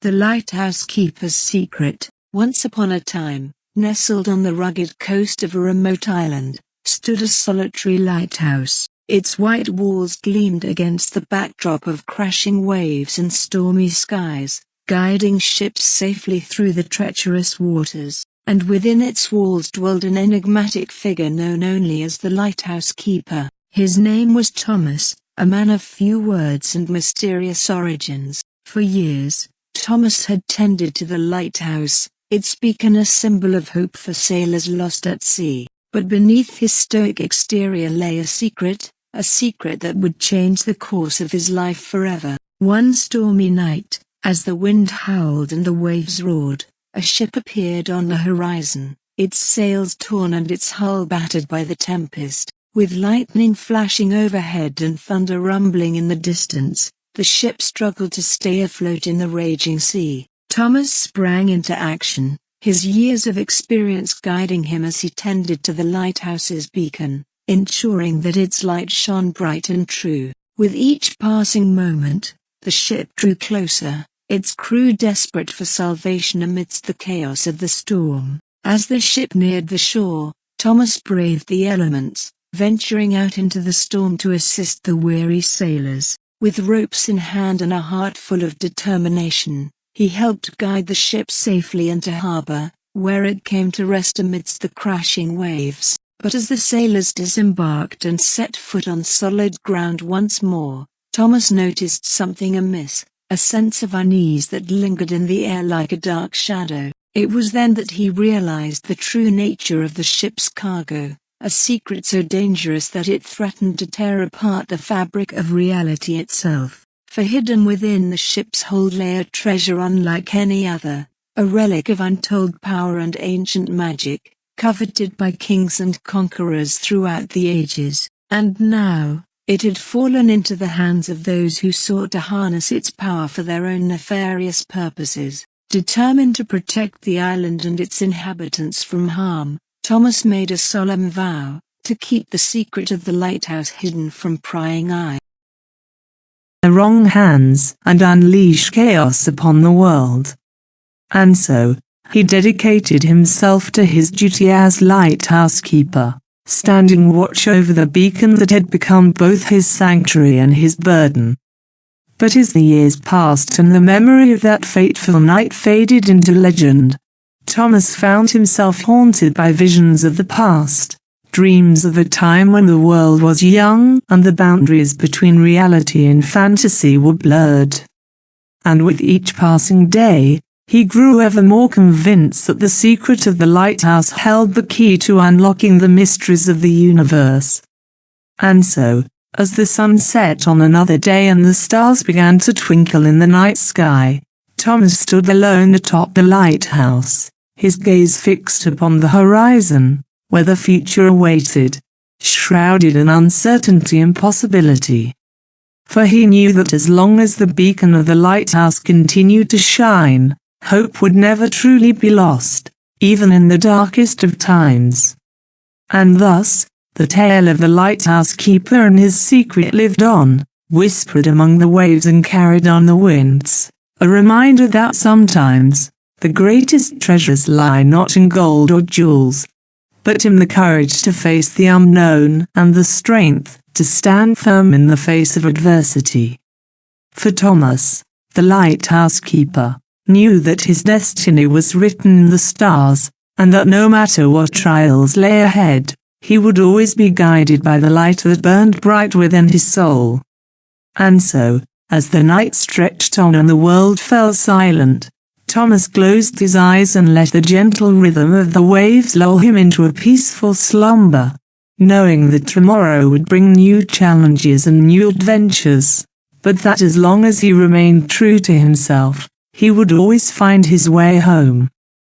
The lighthouse keeper's secret. Once upon a time, nestled on the rugged coast of a remote island, stood a solitary lighthouse. Its white walls gleamed against the backdrop of crashing waves and stormy skies, guiding ships safely through the treacherous waters. And within its walls dwelled an enigmatic figure known only as the lighthouse keeper. His name was Thomas, a man of few words and mysterious origins. For years, Thomas had tended to the lighthouse, its beacon a symbol of hope for sailors lost at sea. But beneath his stoic exterior lay a secret that would change the course of his life forever. One stormy night, as the wind howled and the waves roared, a ship appeared on the horizon, its sails torn and its hull battered by the tempest. With lightning flashing overhead and thunder rumbling in the distance, the ship struggled to stay afloat in the raging sea. Thomas sprang into action, his years of experience guiding him as he tended to the lighthouse's beacon, ensuring that its light shone bright and true. With each passing moment, the ship drew closer, its crew desperate for salvation amidst the chaos of the storm. As the ship neared the shore, Thomas braved the elements, venturing out into the storm to assist the weary sailors. With ropes in hand and a heart full of determination, he helped guide the ship safely into harbor, where it came to rest amidst the crashing waves. But as the sailors disembarked and set foot on solid ground once more, Thomas noticed something amiss, a sense of unease that lingered in the air like a dark shadow. It was then that he realized the true nature of the ship's cargo. A secret so dangerous that it threatened to tear apart the fabric of reality itself. For hidden within the ship's hold lay a treasure unlike any other, a relic of untold power and ancient magic, coveted by kings and conquerors throughout the ages. And now, it had fallen into the hands of those who sought to harness its power for their own nefarious purposes. Determined to protect the island and its inhabitants from harm, Thomas made a solemn vow to keep the secret of the lighthouse hidden from prying eyes. The wrong hands and unleash chaos upon the world. And so, he dedicated himself to his duty as lighthouse keeper, standing watch over the beacon that had become both his sanctuary and his burden. But as the years passed and the memory of that fateful night faded into legend, Thomas found himself haunted by visions of the past, dreams of a time when the world was young and the boundaries between reality and fantasy were blurred. And with each passing day, he grew ever more convinced that the secret of the lighthouse held the key to unlocking the mysteries of the universe. And so, as the sun set on another day and the stars began to twinkle in the night sky, Thomas stood alone atop the lighthouse, his gaze fixed upon the horizon, where the future awaited, shrouded in uncertainty and possibility. For he knew that as long as the beacon of the lighthouse continued to shine, hope would never truly be lost, even in the darkest of times. And thus, the tale of the lighthouse keeper and his secret lived on, whispered among the waves and carried on the winds, a reminder that sometimes, the greatest treasures lie not in gold or jewels, but in the courage to face the unknown and the strength to stand firm in the face of adversity. For Thomas, the lighthouse keeper, knew that his destiny was written in the stars, and that no matter what trials lay ahead, he would always be guided by the light that burned bright within his soul. And so, as the night stretched on and the world fell silent, Thomas closed his eyes and let the gentle rhythm of the waves lull him into a peaceful slumber, knowing that tomorrow would bring new challenges and new adventures, but that as long as he remained true to himself, he would always find his way home.